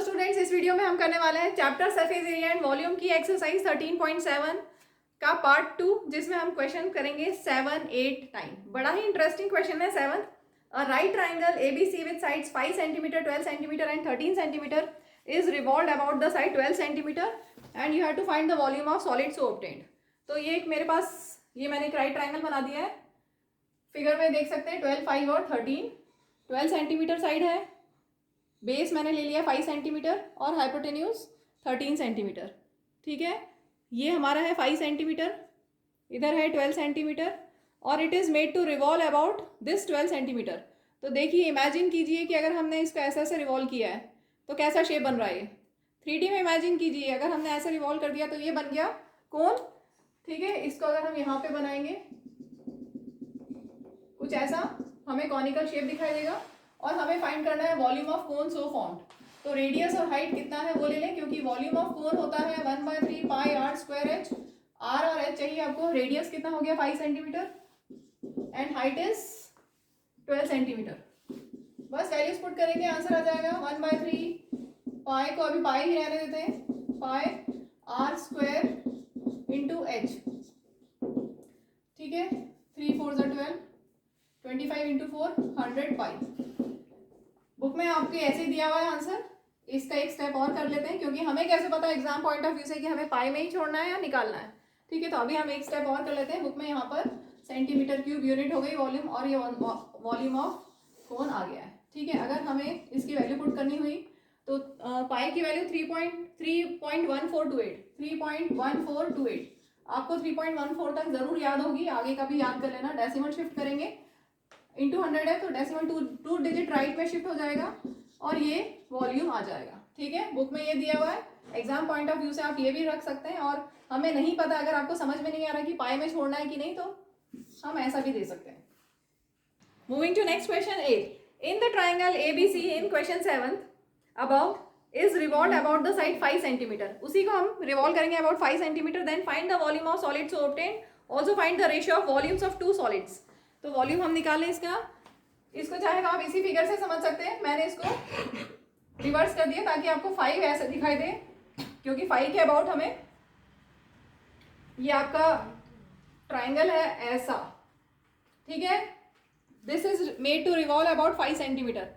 Students, इस video में हम करने वाले हैं chapter surface area and volume की एक्सरसाइज 13.7 का पार्ट 2, जिसमें हम क्वेश्चन करेंगे 7, 8, 9। बड़ा ही इंटरेस्टिंग क्वेश्चन है 7। A right triangle ABC with sides 5 centimetre, 12 centimetre and 13 centimetre is revolved about the side 12 centimetre and you have to find the volume of solid so obtained. तो ये एक मेरे पास मैंने एक राइट ट्राइंगल बना दिया है। फिगर में देख सकते हैं 12, 5 और 13। 12 सेंटीमीटर साइड है, बेस मैंने ले लिया 5 सेंटीमीटर और हाइपोटेन्यूज 13 सेंटीमीटर। ठीक है, ये हमारा है 5 सेंटीमीटर, इधर है 12 सेंटीमीटर और it is made to revolve about this 12 centimetre. तो देखिए, इमेजिन कीजिए कि अगर हमने इसको ऐसे ऐसे रिवॉल्व किया है तो कैसा शेप बन रहा है ये 3D में। इमेजिन कीजिए अगर हमने ऐसे रिवॉल्व कर दिया तो ये बन गया कोन। ठीक है, इसको अगर हम यहाँ पे बनाएंगे कुछ ऐसा, हमें कॉनिकल शेप दिखाई देगा और हमें फाइंड करना है volume of cone so formed. तो रेडियस और हाइट कितना है वो ले लें, क्योंकि वॉल्यूम ऑफ कोन होता है 1/3 pi R square H. Are और एच चाहिए आपको। रेडियस कितना हो गया 5 centimetre and height is 12 centimetre. बस वैल्यूज पुट करेंगे, आंसर आ जाएगा 1/3 पाई को अभी पाई ही रहने देते हैं, पाई आर स्क्वायर इंटू एच। ठीक है, 3 4 12, 25 इंटू 4 100 पाई। बुक में आपके ऐसे ही दिया हुआ है आंसर। इसका एक स्टेप और कर लेते हैं, क्योंकि हमें कैसे पता एग्जाम पॉइंट ऑफ व्यू से कि हमें पाई में ही छोड़ना है या निकालना है। ठीक है, तो अभी हम एक स्टेप और कर लेते हैं। बुक में यहाँ पर सेंटीमीटर क्यूब यूनिट हो गई वॉल्यूम और ये वॉल्यूम ऑफ कोन आ गया है। ठीक है, अगर हमें इसकी वैल्यू पुट करनी हुई तो पाई की वैल्यू 3.1428 आपको 3.14 तक जरूर याद होगी, आगे का भी याद कर लेना। डेसिमल शिफ्ट करेंगे, इंटू 100 है तो डेसिमल टू डिजिट राइट में शिफ्ट हो जाएगा और ये वॉल्यूम आ जाएगा। ठीक है, बुक में ये दिया हुआ है। एग्जाम पॉइंट ऑफ व्यू से आप ये भी रख सकते हैं, और हमें नहीं पता, अगर आपको समझ में नहीं आ रहा कि पाई में छोड़ना है कि नहीं, तो हम ऐसा भी दे सकते हैं। Moving to next question 8। In the triangle ABC in question 7 about is revolve about the side 5 centimetre. उसी को हम रिवॉल्व करेंगे about 5 centimetre. Then find the volume of solid so obtained. Also find the ratio of volumes of 2 solids. तो volume हम निकालें इसका। इसको चाहे आप इसी फिगर से समझ सकते हैं, मैंने इसको रिवर्स कर दिया ताकि आपको 5 ऐसे दिखाई दे, क्योंकि 5 के अबाउट हमें, ये आपका ट्राइंगल है ऐसा। ठीक है, this is made to revolve about 5 centimetre.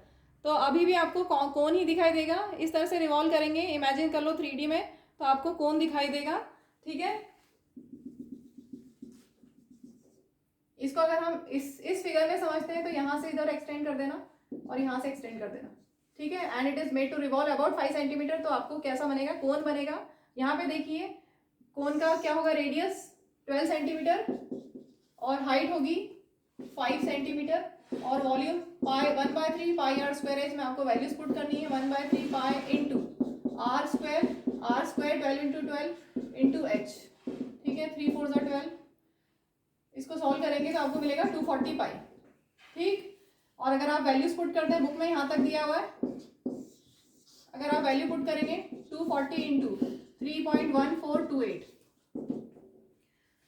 तो अभी भी आपको कोन ही दिखाई देगा। इस तरह से रिवॉल्व करेंगे, इमेजिन कर लो 3D में, तो आपको कोन दिखाई देगा। ठीक है, इसको अगर हम इस फिगर में समझते हैं तो यहाँ से इधर एक्सटेंड कर देना और यहाँ से एक्सटेंड कर देना। ठीक है, and it is made to revolve about 5 centimetre. तो आपको कैसा बनेगा, कोन बनेगा। यहाँ पे देखिए कोन का क्या होगा, रेडियस 12 सेंटीमीटर और हाइट होगी 5 सेंटीमीटर और volume pi 1/3 pi R square H में आपको वैल्यूज पुट करनी है। 1/3 pi into R square 12 into 12 into H. ठीक है, 3 4 12। इसको सॉल्व करेंगे तो आपको मिलेगा 240 पाई। ठीक, और अगर आप वैल्यूज पुट करते हैं, बुक में यहाँ तक दिया हुआ है, अगर आप वैल्यू पुट करेंगे 240 इंटू 3.1428,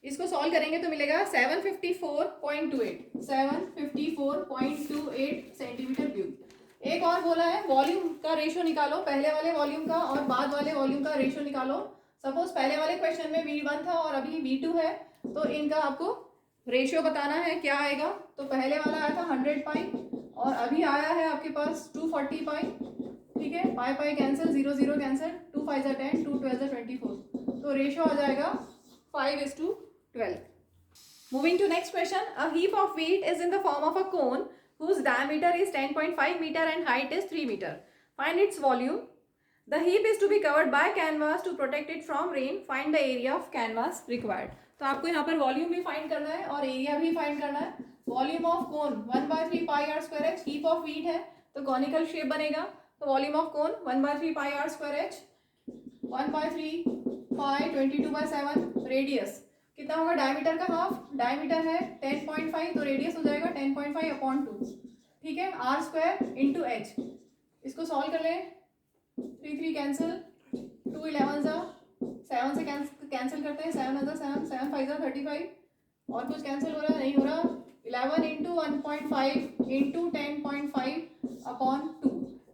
इसको सॉल्व करेंगे तो मिलेगा 754.28 सेंटीमीटर क्यूब। एक और बोला है वॉल्यूम का रेशियो निकालो, पहले वाले वॉल्यूम का और बाद वाले वॉल्यूम का रेशियो निकालो। सपोज पहले वाले क्वेश्चन में V1 था और अभी V2 है, तो इनका आपको रेशियो बताना है क्या आएगा। तो पहले वाला आया था 100 पाई और अभी आया है आपके पास 240 पाई। ठीक है, पाई पाई कैंसिल, 0 0 कैंसिल, 2 5 10, 2 12 24। तो रेशियो आ जाएगा 5:12। Moving to next question. A heap of wheat is in the form of a cone whose diameter is 10.5 meter and height is 3 meter. Find its volume. The heap is to be covered by canvas to protect it from rain. Find the area of canvas required. तो आपको यहाँ पर volume भी find करना है और area भी find करना है। Volume of cone 1/3 pi R square H. Heap of wheat है तो कॉनिकल शेप बनेगा, तो volume of cone 1/3 pi R square H, 1/3 pi 22/7। Radius कितना होगा, डायमीटर का हाफ, डायमीटर है 10.5 तो रेडियस हो जाएगा 10.5/2। ठीक है, आर स्क्वायर इंटू एच। इसको सॉल्व कर लें, 3 3 कैंसिल, 2 11 जा, 7 से कैंसिल करते हैं, 7 7 7 5 35 और कुछ कैंसिल हो रहा है, नहीं हो रहा। 11 इंटू 1.5 इंटू 10.5/2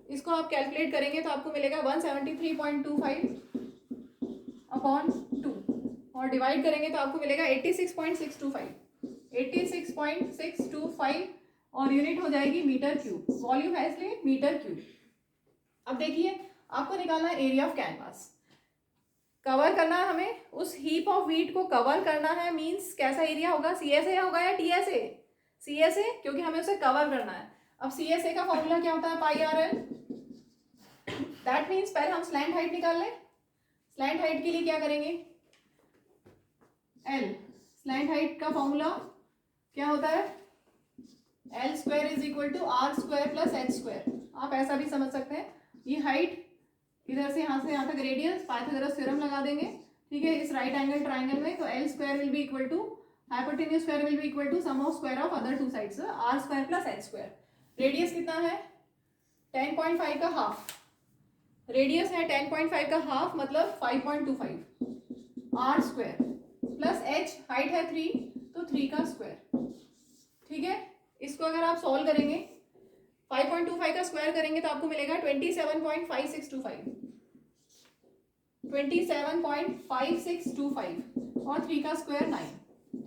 इसको आप कैलकुलेट करेंगे तो आपको मिलेगा 173.25 अपॉन 2 और डिवाइड करेंगे तो आपको मिलेगा 86.625 86.625 और यूनिट हो जाएगी मीटर क्यूब। वॉल्यूम है इसलिए मीटर क्यूब। अब देखिए आपको निकालना है एरिया ऑफ कैनवास। कवर करना है हमें, उस हीप ऑफ व्हीट को कवर करना है, मींस कैसा एरिया होगा, CSA होगा या TSA? CSA, क्योंकि हमें उसे कवर करना है। अब CSA का फॉर्मूला क्या होता है, पाई RL। दैट मीन्स पहले हम स्लैंट हाइट निकाल लें। स्लैंट हाइट के लिए क्या करेंगे, L। स्लैंट हाइट का फॉर्मूला क्या होता है, L square is equal to R square plus H square. आप ऐसा भी समझ सकते हैं, ये हाइट इधर से यहाँ तक रेडियस, पाइथागोरस थ्योरम लगा देंगे, ठीक है, इस राइट एंगल ट्राइंगल में। तो L square will be equal to hypotenuse square will be equal to sum of square of other two sides, R square plus H square. Radius कितना है, 10.5 का हाफ। रेडियस है 10.5 का हाफ, मतलब 5.25 R square plus H, height है 3 तो 3 का square, ठीक है। इसको अगर आप सॉल्व करेंगे 5.25 का स्क्वायर करेंगे तो आपको मिलेगा 27.5625 27.5625 और 3 का स्क्वायर 9,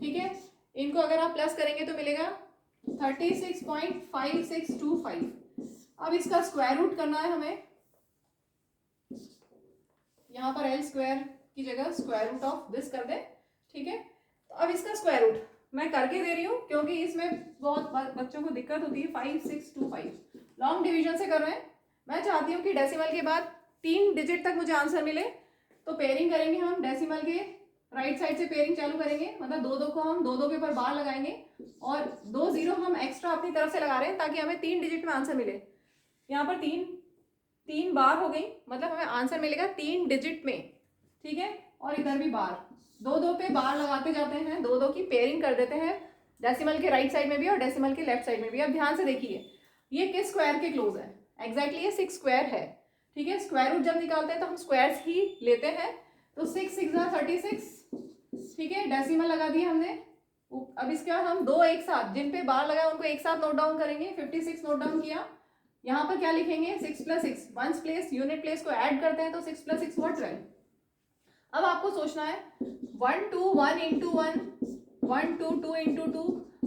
ठीक है। इनको अगर आप प्लस करेंगे तो मिलेगा 36.5625। अब इसका स्क्वायर रूट करना है हमें, यहाँ पर L स्क्वायर की जगह स्क्वायर रूट ऑफ दिस कर दें, ठीक है। तो अब इसका स्क्वायर रूट मैं करके दे रही हूँ क्योंकि इसमें बहुत बच्चों को दिक्कत होती है। 5625 लॉन्ग डिवीजन से कर रहे हैं। मैं चाहती हूँ कि डेसिमल के बाद 3 डिजिट तक मुझे आंसर मिले, तो पेयरिंग करेंगे हम। डेसिमल के राइट साइड से पेयरिंग चालू करेंगे, मतलब 2 को हम 2 के ऊपर बार लगाएंगे और 2 0 हम एक्स्ट्रा अपनी तरफ से लगा रहे हैं ताकि हमें 3 डिजिट में आंसर मिले। यहाँ पर 3 बार हो गई, मतलब हमें आंसर मिलेगा 3 डिजिट में, ठीक है। और इधर भी बार 2 पे बार लगाते जाते हैं, 2 की पेयरिंग कर देते हैं, डेसिमल के राइट साइड में भी और डेसिमल के लेफ्ट साइड में भी। अब ध्यान से देखिए ये किस स्क्वायर के क्लोज है, एग्जैक्टली ये 6 स्क्वायर है, ठीक है। स्क्वायर रूट जब निकालते हैं तो हम स्क्वायर्स ही लेते हैं, तो 6 6 36, ठीक है। डेसिमल लगा दिए हमने। अब इसके बाद हम 2 एक साथ, जिन पे बार लगा उनको एक साथ नोट डाउन करेंगे। 56 नोट डाउन किया, यहाँ पर क्या लिखेंगे, 6 + 6 वंस प्लेस यूनिट प्लेस को ऐड करते हैं तो 6 + 6 हुआ 12। अब आपको सोचना है 1 2 1 into 1 1 2 2 into 2,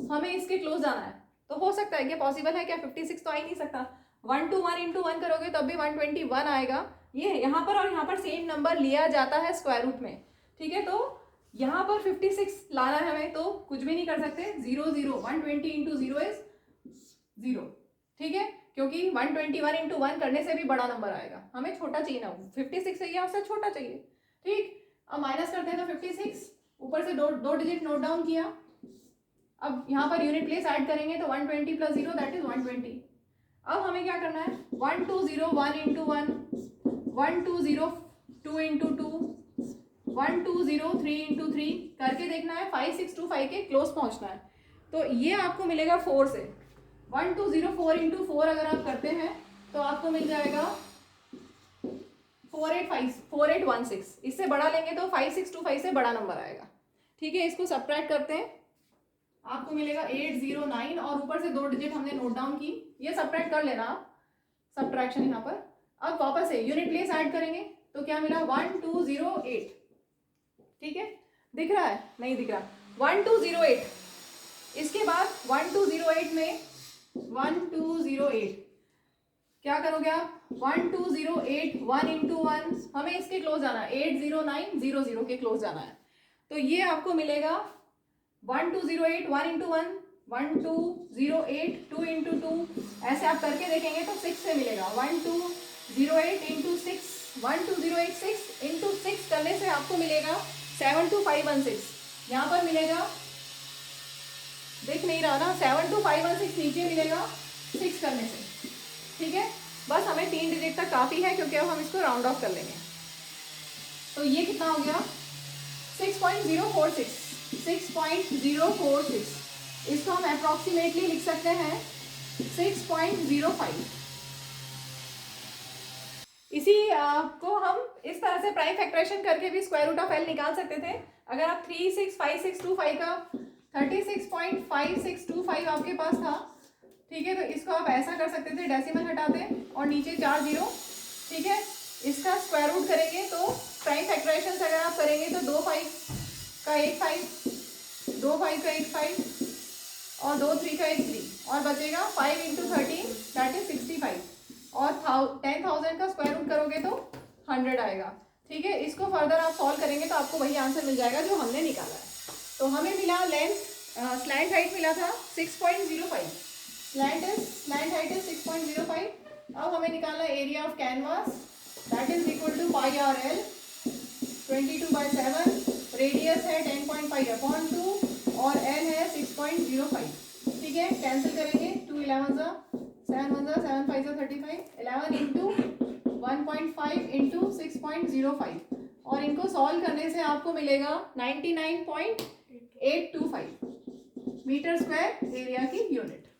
हमें इसके क्लोज जाना है। तो हो सकता है, क्या पॉसिबल है क्या, 56 तो आ ही नहीं सकता। 1 2 1 into 1 करोगे तब भी 121 आएगा। ये यहाँ पर और यहाँ पर सेम नंबर लिया जाता है स्क्वायर रूट में, ठीक है। तो यहाँ पर 56 लाना है हमें, तो कुछ भी नहीं कर सकते, 0 0 120 into 0 इज 0, ठीक है, क्योंकि 121 into 1 करने से भी बड़ा नंबर आएगा। हमें छोटा चाहिए ना, 56 चाहिए, उससे छोटा चाहिए, ठीक। अब माइनस करते हैं तो 56, ऊपर से 2 डिजिट नोट डाउन किया। अब यहाँ पर यूनिट प्लेस ऐड करेंगे तो 120 + 0 दैट इज 120। अब हमें क्या करना है, 1 2 0 1 into 1 1 2 0 2 into 2 1 2 0 3 into 3 करके देखना है, 5625 के क्लोज पहुंचना है। तो ये आपको मिलेगा 4 से। 1 2 0 4 into 4 अगर आप करते हैं तो आपको मिल जाएगा 4816। इससे बड़ा लेंगे तो 5625 से बड़ा नंबर आएगा, ठीक है। इसको सब्ट्रैक्ट करते हैं, आपको मिलेगा 809 और ऊपर से 2 डिजिट हमने नोट डाउन की। ये सब्ट्रैक्ट कर लेना आप, सब्ट्रैक्शन यहाँ पर। अब वापस से यूनिट प्लेस ऐड करेंगे तो क्या मिला, 1208, ठीक है। दिख रहा है, नहीं दिख रहा, 1208। इसके बाद 1208 में 1208 क्या करोगे आप, 1208 1 into 1, हमें इसके क्लोज जाना है, 80900 के क्लोज जाना है। तो ये आपको मिलेगा 1208 1 into 1 1208 2 into 2, ऐसे आप करके देखेंगे तो 6 से मिलेगा। 1208 into 6 12086 into 6 करने से आपको मिलेगा 72516। यहाँ पर मिलेगा, देख नहीं रहा ना, 72516 नीचे मिलेगा 6 करने से, ठीक है। बस हमें 3 डिजिट तक काफ़ी है क्योंकि अब हम इसको राउंड ऑफ कर लेंगे। तो ये कितना हो गया, 6.046 6.046। इसको हम अप्रॉक्सीमेटली लिख सकते हैं 6.05। इसी को हम इस तरह से प्राइम फैक्टराइजेशन करके भी स्क्वायर रूट ऑफ L निकाल सकते थे। अगर आप 365625 का 36.5625 आपके पास था, ठीक है, तो इसको आप ऐसा कर सकते थे, डेसिमल हटाते और नीचे 4 जीरो, ठीक है। इसका स्क्वायर रूट करेंगे तो प्राइम फैक्टराइजेशन अगर आप करेंगे तो 2 5 का 8 5, 2 5 का 8 5 और 2 3 का 8 3 और बचेगा 5 इंटू 13 दैट इज 65 और 10,000 का स्क्वायर रूट करोगे तो 100 आएगा, ठीक है। इसको फर्दर आप सॉल्व करेंगे तो आपको वही आंसर मिल जाएगा जो हमने निकाला है। तो हमें मिला लेंथ, स्लैंट हाइट मिला था 6.05, स्लैंट हाइट इज 6.05। अब हमें निकालना area of canvas that is equal to pi R L 22/7, radius है 10.5 अपॉन 2 और एल है 6.05, ठीक है। कैंसिल करेंगे, 2 11 7 1 7 5 35, 11 इंटू 1.5 इंटू 6.05 और इनको सॉल्व करने से आपको मिलेगा 99.825 मीटर स्क्वायर एरिया की यूनिट।